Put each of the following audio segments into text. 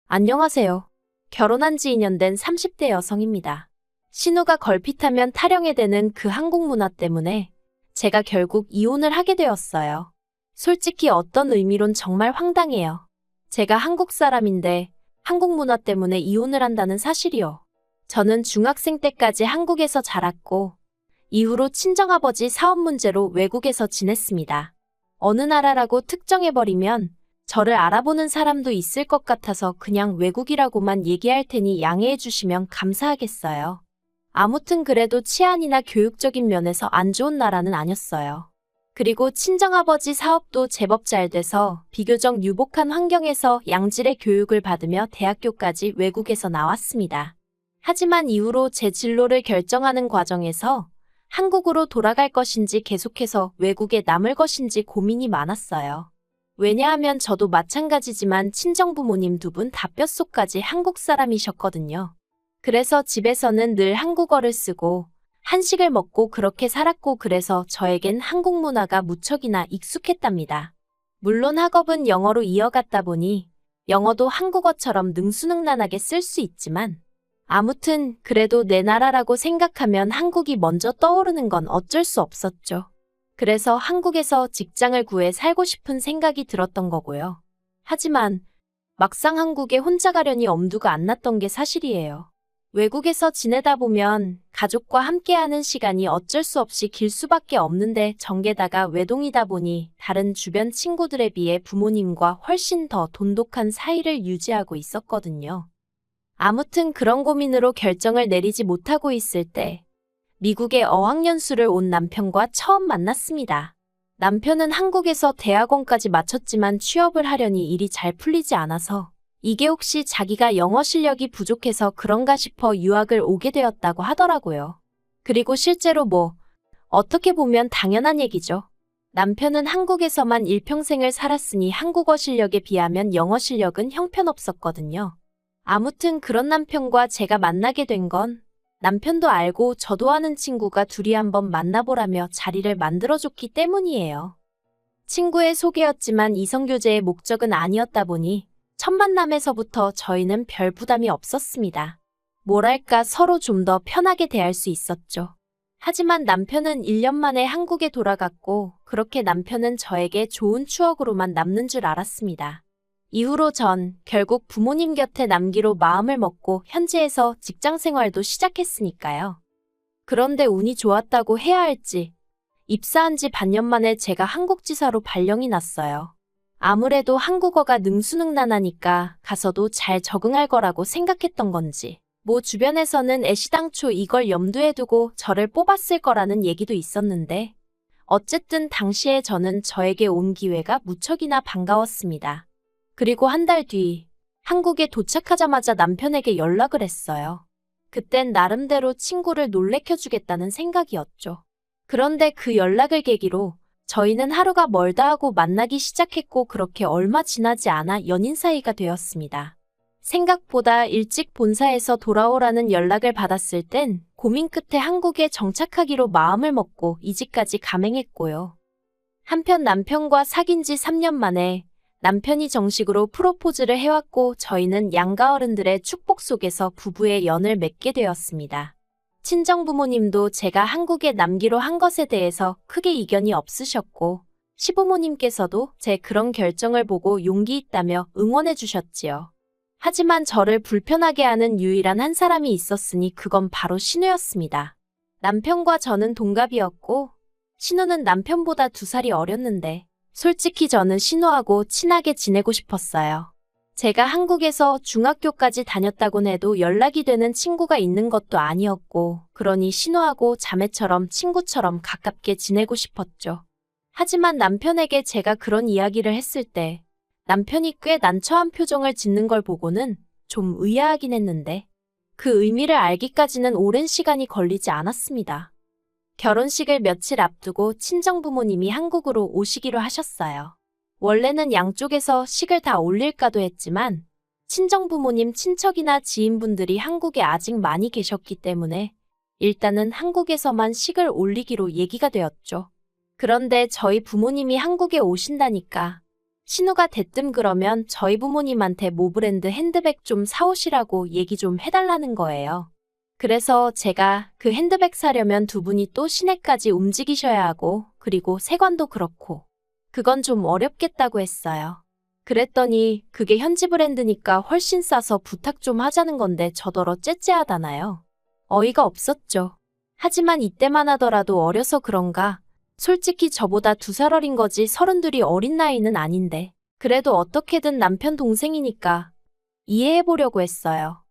안녕하세요. 결혼한 지 2년 된 30대 여성입니다. 신우가 걸핏하면 타령에 대는 그 한국 문화 때문에 제가 결국 이혼을 하게 되었어요. 솔직히 어떤 의미론 정말 황당해요. 제가 한국 사람인데 한국 문화 때문에 이혼을 한다는 사실이요. 저는 중학생 때까지 한국에서 자랐고 이후로 친정아버지 사업 문제로 외국에서 지냈습니다. 어느 나라라고 특정해버리면 저를 알아보는 사람도 있을 것 같아서 그냥 외국이라고만 얘기할 테니 양해해 주시면 감사하겠어요. 아무튼 그래도 치안이나 교육적인 면에서 안 좋은 나라는 아니었어요. 그리고 친정아버지 사업도 제법 잘 돼서 비교적 유복한 환경에서 양질의 교육을 받으며 대학교까지 외국에서 나왔습니다. 하지만 이후로 제 진로를 결정하는 과정에서 한국으로 돌아갈 것인지 계속해서 외국에 남을 것인지 고민이 많았어요. 왜냐하면 저도 마찬가지지만 친정부모님 두 분 다 뼛속까지 한국 사람이셨거든요. 그래서 집에서는 늘 한국어를 쓰고 한식을 먹고 그렇게 살았고 그래서 저에겐 한국 문화가 무척이나 익숙했답니다. 물론 학업은 영어로 이어갔다 보니 영어도 한국어처럼 능수능란하게 쓸 수 있지만 아무튼 그래도 내 나라라고 생각하면 한국이 먼저 떠오르는 건 어쩔 수 없었죠. 그래서 한국에서 직장을 구해 살고 싶은 생각이 들었던 거고요. 하지만 막상 한국에 혼자 가려니 엄두가 안 났던 게 사실이에요. 외국에서 지내다 보면 가족과 함께하는 시간이 어쩔 수 없이 길 수밖에 없는데 정게다가 외동이다 보니 다른 주변 친구들에 비해 부모님과 훨씬 더 돈독한 사이를 유지하고 있었거든요. 아무튼 그런 고민으로 결정을 내리지 못하고 있을 때 미국에 어학연수를 온 남편과 처음 만났습니다. 남편은 한국에서 대학원까지 마쳤지만 취업을 하려니 일이 잘 풀리지 않아서 이게 혹시 자기가 영어 실력이 부족해서 그런가 싶어 유학을 오게 되었다고 하더라고요. 그리고 실제로 어떻게 보면 당연한 얘기죠. 남편은 한국에서만 일평생을 살았으니 한국어 실력에 비하면 영어 실력은 형편없었거든요. 아무튼 그런 남편과 제가 만나게 된 건 남편도 알고 저도 아는 친구가 둘이 한번 만나보라며 자리를 만들어줬기 때문이에요. 친구의 소개였지만 이성교제의 목적은 아니었다 보니 첫 만남에서부터 저희는 별 부담이 없었습니다. 뭐랄까 서로 좀 더 편하게 대할 수 있었죠. 하지만 남편은 1년 만에 한국에 돌아갔고 그렇게 남편은 저에게 좋은 추억으로만 남는 줄 알았습니다. 이후로 전 결국 부모님 곁에 남기로 마음을 먹고 현지에서 직장 생활도 시작했으니까요. 그런데 운이 좋았다고 해야 할지 입사한 지 반년 만에 제가 한국지사로 발령이 났어요. 아무래도 한국어가 능수능란하니까 가서도 잘 적응할 거라고 생각했던 건지 주변에서는 애시당초 이걸 염두에 두고 저를 뽑았을 거라는 얘기도 있었는데 어쨌든 당시에 저는 저에게 온 기회가 무척이나 반가웠습니다. 그리고 한 달 뒤 한국에 도착하자마자 남편에게 연락을 했어요. 그땐 나름대로 친구를 놀래켜주겠다는 생각이었죠. 그런데 그 연락을 계기로 저희는 하루가 멀다 하고 만나기 시작했고 그렇게 얼마 지나지 않아 연인 사이가 되었습니다. 생각보다 일찍 본사에서 돌아오라는 연락을 받았을 땐 고민 끝에 한국에 정착하기로 마음을 먹고 이직까지 감행했고요. 한편 남편과 사귄 지 3년 만에 남편이 정식으로 프로포즈를 해왔고 저희는 양가 어른들의 축복 속에서 부부의 연을 맺게 되었습니다. 친정부모님도 제가 한국에 남기로 한 것에 대해서 크게 이견이 없으셨고 시부모님께서도 제 그런 결정을 보고 용기 있다며 응원해 주셨지요. 하지만 저를 불편하게 하는 유일한 한 사람이 있었으니 그건 바로 신우였습니다. 남편과 저는 동갑이었고 신우는 남편보다 2살이 어렸는데 솔직히 저는 신우하고 친하게 지내고 싶었어요. 제가 한국에서 중학교까지 다녔다곤 해도 연락이 되는 친구가 있는 것도 아니었고 그러니 신우하고 자매처럼 친구처럼 가깝게 지내고 싶었죠. 하지만 남편에게 제가 그런 이야기를 했을 때 남편이 꽤 난처한 표정을 짓는 걸 보고는 좀 의아하긴 했는데 그 의미를 알기까지는 오랜 시간이 걸리지 않았습니다. 결혼식을 며칠 앞두고 친정부모님이 한국으로 오시기로 하셨어요. 원래는 양쪽에서 식을 다 올릴까도 했지만 친정부모님 친척이나 지인분들이 한국에 아직 많이 계셨기 때문에 일단은 한국에서만 식을 올리기로 얘기가 되었죠. 그런데 저희 부모님이 한국에 오신다니까 신우가 대뜸 그러면 저희 부모님한테 모브랜드 핸드백 좀 사오시라고 얘기 좀 해달라는 거예요. 그래서 제가 그 핸드백 사려면 두 분이 또 시내까지 움직이셔야 하고, 그리고 세관도 그렇고 그건 좀 어렵겠다고 했어요. 그랬더니 그게 현지 브랜드니까 훨씬 싸서 부탁 좀 하자는 건데 저더러 째째하다나요. 어이가 없었죠. 하지만 이때만 하더라도 어려서 그런가. 솔직히 저보다 2살 어린 거지 32이 어린 나이는 아닌데. 그래도 어떻게든 남편 동생이니까 이해해보려고 했어요.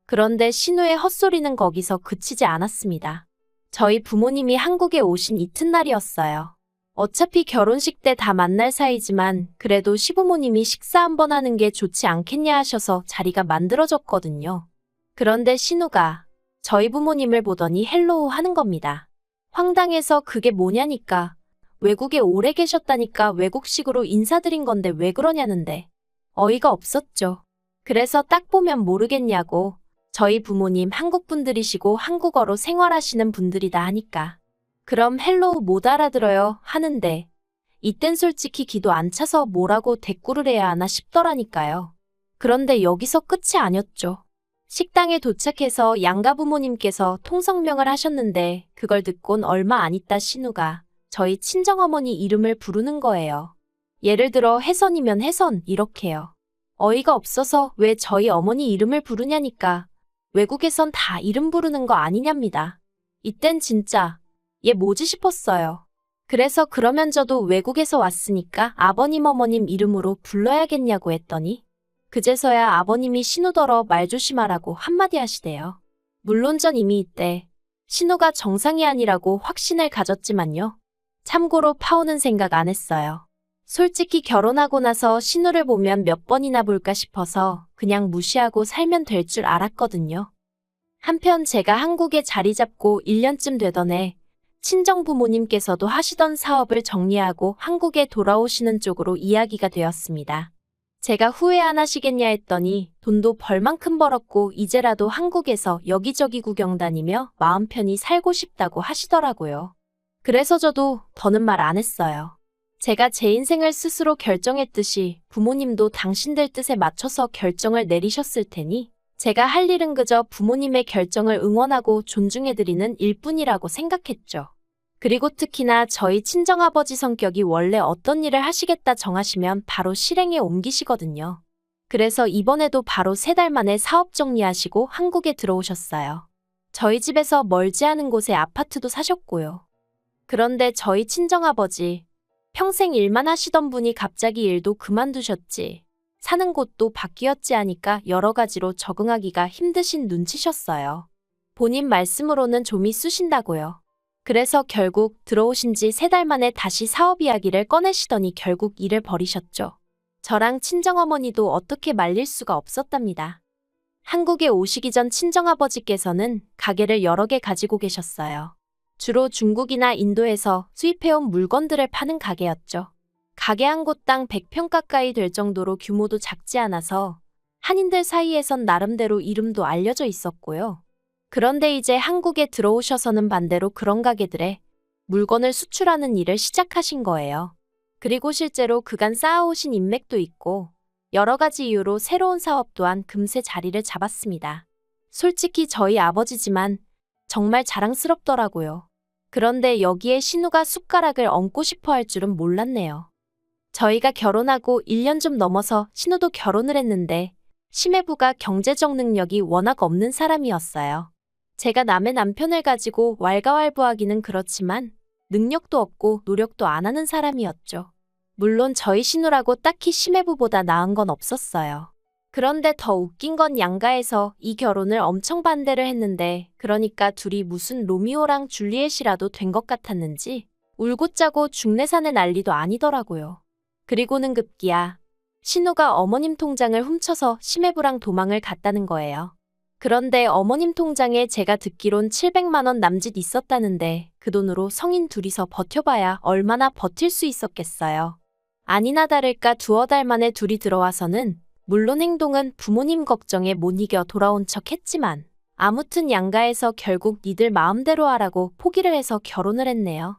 그런데 신우의 헛소리는 거기서 그치지 않았습니다. 저희 부모님이 한국에 오신 이튿날이었어요. 어차피 결혼식 때 다 만날 사이지만 그래도 시부모님이 식사 한번 하는 게 좋지 않겠냐 하셔서 자리가 만들어졌거든요. 그런데 신우가 저희 부모님을 보더니 헬로우 하는 겁니다. 황당해서 그게 뭐냐니까. 외국에 오래 계셨다니까 외국식으로 인사드린 건데 왜 그러냐는데. 어이가 없었죠. 그래서 딱 보면 모르겠냐고. 저희 부모님 한국 분들이시고 한국어로 생활하시는 분들이다 하니까. 그럼 헬로우 못 알아들어요 하는데 이땐 솔직히 기도 안 차서 뭐라고 대꾸를 해야 하나 싶더라니까요. 그런데 여기서 끝이 아니었죠. 식당에 도착해서 양가 부모님께서 통성명을 하셨는데 그걸 듣곤 얼마 안 있다 신우가 저희 친정어머니 이름을 부르는 거예요. 예를 들어 혜선이면 혜선 이렇게요. 어이가 없어서 왜 저희 어머니 이름을 부르냐니까. 외국에선 다 이름 부르는 거 아니냐입니다. 이땐 진짜 얘 뭐지 싶었어요. 그래서 그러면 저도 외국에서 왔으니까 아버님 어머님 이름으로 불러야겠냐고 했더니 그제서야 아버님이 신우더러 말 조심하라고 한마디 하시대요. 물론 전 이미 이때 신우가 정상이 아니라고 확신을 가졌지만요. 참고로 파오는 생각 안 했어요. 솔직히 결혼하고 나서 신우를 보면 몇 번이나 볼까 싶어서 그냥 무시하고 살면 될 줄 알았거든요. 한편 제가 한국에 자리 잡고 1년쯤 되던 해 친정 부모님께서도 하시던 사업을 정리하고 한국에 돌아오시는 쪽으로 이야기가 되었습니다. 제가 후회 안 하시겠냐 했더니 돈도 벌만큼 벌었고 이제라도 한국에서 여기저기 구경 다니며 마음 편히 살고 싶다고 하시더라고요. 그래서 저도 더는 말 안 했어요. 제가 제 인생을 스스로 결정했듯이 부모님도 당신들 뜻에 맞춰서 결정을 내리셨을 테니 제가 할 일은 그저 부모님의 결정을 응원하고 존중해드리는 일뿐이라고 생각했죠. 그리고 특히나 저희 친정아버지 성격이 원래 어떤 일을 하시겠다 정하시면 바로 실행에 옮기시거든요. 그래서 이번에도 바로 3달 만에 사업 정리하시고 한국에 들어오셨어요. 저희 집에서 멀지 않은 곳에 아파트도 사셨고요. 그런데 저희 친정아버지 평생 일만 하시던 분이 갑자기 일도 그만두셨지. 사는 곳도 바뀌었지 하니까 여러 가지로 적응하기가 힘드신 눈치셨어요. 본인 말씀으로는 좀이 쑤신다고요. 그래서 결국 들어오신 지 3달 만에 다시 사업 이야기를 꺼내시더니 결국 일을 버리셨죠. 저랑 친정어머니도 어떻게 말릴 수가 없었답니다. 한국에 오시기 전 친정아버지께서는 가게를 여러 개 가지고 계셨어요. 주로 중국이나 인도에서 수입해온 물건들을 파는 가게였죠. 가게 한 곳당 100평 가까이 될 정도로 규모도 작지 않아서 한인들 사이에선 나름대로 이름도 알려져 있었고요. 그런데 이제 한국에 들어오셔서는 반대로 그런 가게들에 물건을 수출하는 일을 시작하신 거예요. 그리고 실제로 그간 쌓아오신 인맥도 있고 여러 가지 이유로 새로운 사업 또한 금세 자리를 잡았습니다. 솔직히 저희 아버지지만 정말 자랑스럽더라고요. 그런데 여기에 신우가 숟가락을 얹고 싶어 할 줄은 몰랐네요. 저희가 결혼하고 1년 좀 넘어서 신우도 결혼을 했는데 시매부가 경제적 능력이 워낙 없는 사람이었어요. 제가 남의 남편을 가지고 왈가왈부하기는 그렇지만 능력도 없고 노력도 안 하는 사람이었죠. 물론 저희 신우라고 딱히 시매부보다 나은 건 없었어요. 그런데 더 웃긴 건 양가에서 이 결혼을 엄청 반대를 했는데 그러니까 둘이 무슨 로미오랑 줄리엣이라도 된 것 같았는지 울고 짜고 중내산의 난리도 아니더라고요. 그리고는 급기야 신우가 어머님 통장을 훔쳐서 시매부랑 도망을 갔다는 거예요. 그런데 어머님 통장에 제가 듣기론 700만 원 남짓 있었다는데 그 돈으로 성인 둘이서 버텨봐야 얼마나 버틸 수 있었겠어요. 아니나 다를까 2달 만에 둘이 들어와서는 물론 행동은 부모님 걱정에 못 이겨 돌아온 척 했지만 아무튼 양가에서 결국 니들 마음대로 하라고 포기를 해서 결혼을 했네요.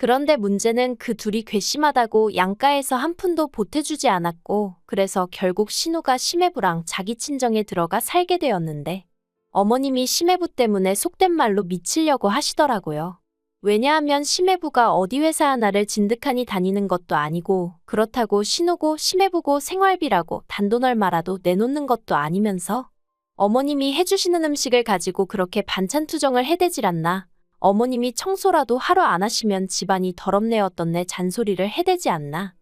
그런데 문제는 그 둘이 괘씸하다고 양가에서 한 푼도 보태주지 않았고, 그래서 결국 신우가 심해부랑 자기 친정에 들어가 살게 되었는데, 어머님이 심해부 때문에 속된 말로 미치려고 하시더라고요. 왜냐하면 심해부가 어디 회사 하나를 진득하니 다니는 것도 아니고, 그렇다고 신우고 심해부고 생활비라고 단돈 얼마라도 내놓는 것도 아니면서 어머님이 해주시는 음식을 가지고 그렇게 반찬 투정을 해대질 않나. 어머님이 청소라도 하루 안 하시면 집안이 더럽네 어떻네 잔소리를 해대지 않나.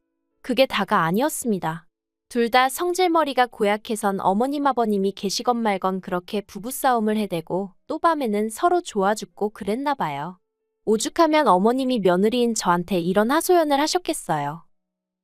그게 다가 아니었습니다. 둘 다 성질머리가 고약해선 어머님 아버님이 계시건 말건 그렇게 부부싸움을 해대고 또 밤에는 서로 좋아 죽고 그랬나 봐요. 오죽하면 어머님이 며느리인 저한테 이런 하소연을 하셨겠어요.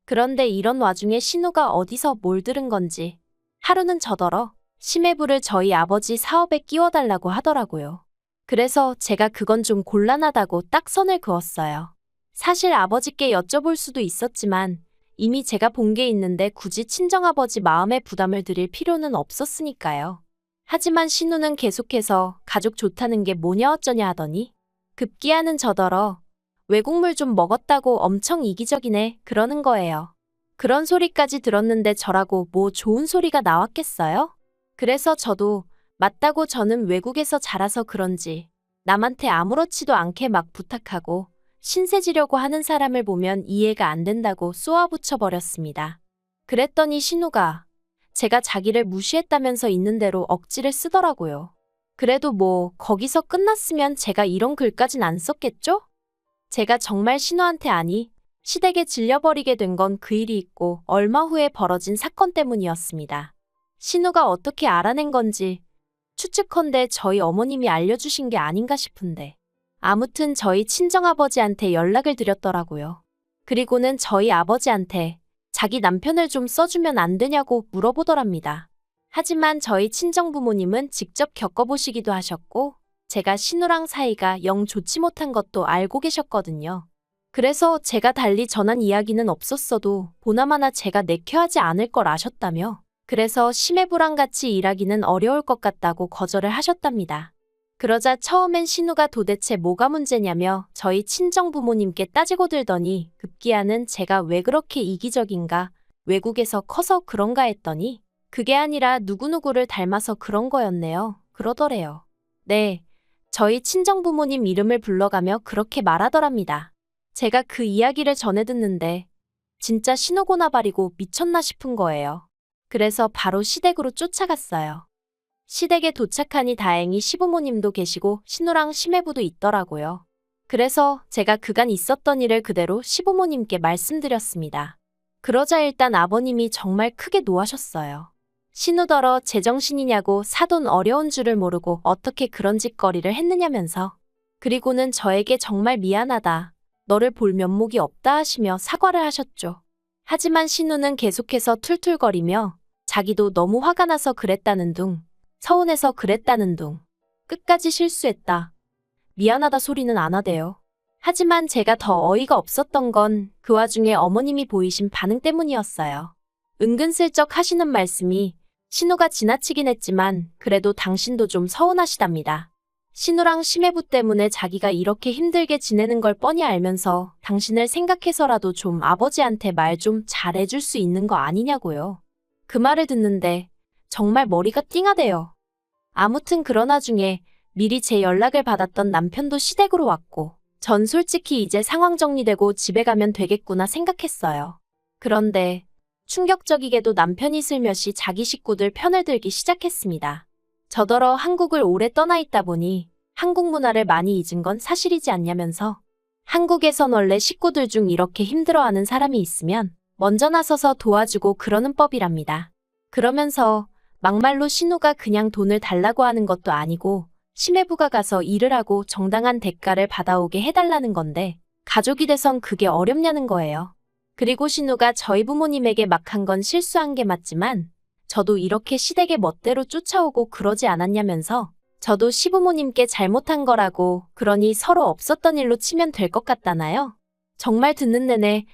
그런데 이런 와중에 신우가 어디서 뭘 들은 건지 하루는 저더러 심해부를 저희 아버지 사업에 끼워달라고 하더라고요. 그래서 제가 그건 좀 곤란하다고 딱 선을 그었어요. 사실 아버지께 여쭤볼 수도 있었지만 이미 제가 본 게 있는데 굳이 친정아버지 마음에 부담을 드릴 필요는 없었으니까요. 하지만 신우는 계속해서 가족 좋다는 게 뭐냐 어쩌냐 하더니 급기야는 저더러 외국물 좀 먹었다고 엄청 이기적이네 그러는 거예요. 그런 소리까지 들었는데 저라고 뭐 좋은 소리가 나왔겠어요? 그래서 저도 맞다고 저는 외국에서 자라서 그런지 남한테 아무렇지도 않게 막 부탁하고 신세지려고 하는 사람을 보면 이해가 안 된다고 쏘아붙여 버렸습니다. 그랬더니 신우가 제가 자기를 무시했다면서 있는 대로 억지를 쓰더라고요. 그래도 뭐 거기서 끝났으면 제가 이런 글까진 안 썼겠죠? 제가 정말 신우한테 아니 시댁에 질려버리게 된 건 그 일이 있고 얼마 후에 벌어진 사건 때문이었습니다. 신우가 어떻게 알아낸 건지 추측컨대 저희 어머님이 알려주신 게 아닌가 싶은데 아무튼 저희 친정아버지한테 연락을 드렸더라고요. 그리고는 저희 아버지한테 자기 남편을 좀 써주면 안 되냐고 물어보더랍니다. 하지만 저희 친정부모님은 직접 겪어보시기도 하셨고 제가 신우랑 사이가 영 좋지 못한 것도 알고 계셨거든요. 그래서 제가 달리 전한 이야기는 없었어도 보나마나 제가 내켜하지 않을 걸 아셨다며 그래서 심해부랑 같이 일하기는 어려울 것 같다고 거절을 하셨답니다. 그러자 처음엔 신우가 도대체 뭐가 문제냐며 저희 친정부모님께 따지고 들더니 급기야는 제가 왜 그렇게 이기적인가 외국에서 커서 그런가 했더니 그게 아니라 누구누구를 닮아서 그런 거였네요. 그러더래요. 네, 저희 친정부모님 이름을 불러가며 그렇게 말하더랍니다. 제가 그 이야기를 전해 듣는데 진짜 신우고나 발이고 미쳤나 싶은 거예요. 그래서 바로 시댁으로 쫓아갔어요. 시댁에 도착하니 다행히 시부모님도 계시고 신우랑 심해부도 있더라고요. 그래서 제가 그간 있었던 일을 그대로 시부모님께 말씀드렸습니다. 그러자 일단 아버님이 정말 크게 노하셨어요. 신우더러 제정신이냐고 사돈 어려운 줄을 모르고 어떻게 그런 짓거리를 했느냐면서 그리고는 저에게 정말 미안하다. 너를 볼 면목이 없다 하시며 사과를 하셨죠. 하지만 신우는 계속해서 툴툴거리며 자기도 너무 화가 나서 그랬다는 둥, 서운해서 그랬다는 둥, 끝까지 실수했다. 미안하다 소리는 안 하대요. 하지만 제가 더 어이가 없었던 건 그 와중에 어머님이 보이신 반응 때문이었어요. 은근슬쩍 하시는 말씀이 신우가 지나치긴 했지만 그래도 당신도 좀 서운하시답니다. 신우랑 심해부 때문에 자기가 이렇게 힘들게 지내는 걸 뻔히 알면서 당신을 생각해서라도 좀 아버지한테 말 좀 잘해줄 수 있는 거 아니냐고요. 그 말을 듣는데 정말 머리가 띵하대요. 아무튼 그런 와중에 미리 제 연락을 받았던 남편도 시댁으로 왔고 전 솔직히 이제 상황 정리되고 집에 가면 되겠구나 생각했어요. 그런데 충격적이게도 남편이 슬며시 자기 식구들 편을 들기 시작했습니다. 저더러 한국을 오래 떠나 있다 보니 한국 문화를 많이 잊은 건 사실이지 않냐면서 한국에선 원래 식구들 중 이렇게 힘들어하는 사람이 있으면 먼저 나서서 도와주고 그러는 법이랍니다. 그러면서 막말로 신우가 그냥 돈을 달라고 하는 것도 아니고 심해부가 가서 일을 하고 정당한 대가를 받아오게 해달라는 건데 가족이 돼선 그게 어렵냐는 거예요. 그리고 신우가 저희 부모님에게 막 한 건 실수한 게 맞지만 저도 이렇게 시댁의 멋대로 쫓아오고 그러지 않았냐면서 저도 시부모님께 잘못한 거라고 그러니 서로 없었던 일로 치면 될 것 같다나요? 정말 듣는 내내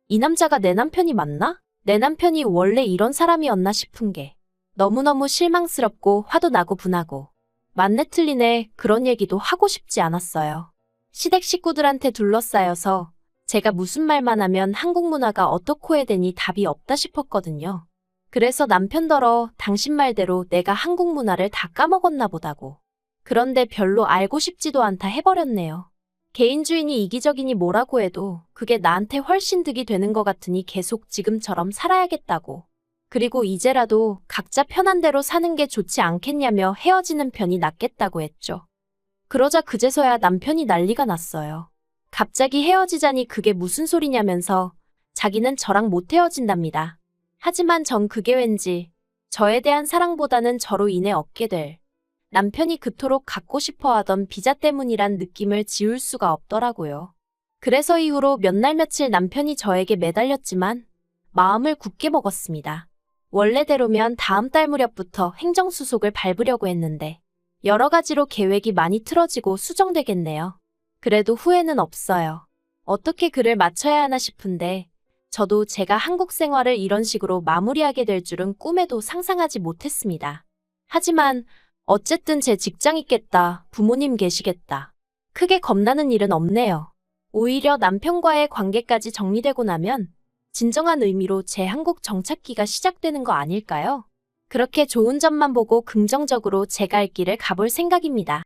이 남자가 내 남편이 맞나? 내 남편이 원래 이런 사람이었나 싶은 게 너무너무 실망스럽고 화도 나고 분하고 맞네 틀리네 그런 얘기도 하고 싶지 않았어요. 시댁 식구들한테 둘러싸여서 제가 무슨 말만 하면 한국 문화가 어떻고 해대니 답이 없다 싶었거든요. 그래서 남편더러 당신 말대로 내가 한국 문화를 다 까먹었나 보다고. 그런데 별로 알고 싶지도 않다 해버렸네요. 개인주의니 이기적이니 뭐라고 해도 그게 나한테 훨씬 득이 되는 것 같으니 계속 지금처럼 살아야겠다고. 그리고 이제라도 각자 편한 대로 사는 게 좋지 않겠냐며 헤어지는 편이 낫겠다고 했죠. 그러자 그제서야 남편이 난리가 났어요. 갑자기 헤어지자니 그게 무슨 소리냐면서 자기는 저랑 못 헤어진답니다. 하지만 전 그게 왠지 저에 대한 사랑보다는 저로 인해 얻게 될 남편이 그토록 갖고 싶어 하던 비자 때문이란 느낌을 지울 수가 없더라고요. 그래서 이후로 몇 날 며칠 남편이 저에게 매달렸지만 마음을 굳게 먹었습니다. 원래대로면 다음 달 무렵부터 행정수속을 밟으려고 했는데 여러 가지로 계획이 많이 틀어지고 수정되겠네요. 그래도 후회는 없어요. 어떻게 글을 맞춰야 하나 싶은데 저도 제가 한국 생활을 이런 식으로 마무리하게 될 줄은 꿈에도 상상하지 못했습니다. 하지만 어쨌든 제 직장 있겠다, 부모님 계시겠다. 크게 겁나는 일은 없네요. 오히려 남편과의 관계까지 정리되고 나면 진정한 의미로 제 한국 정착기가 시작되는 거 아닐까요? 그렇게 좋은 점만 보고 긍정적으로 제 갈 길을 가볼 생각입니다.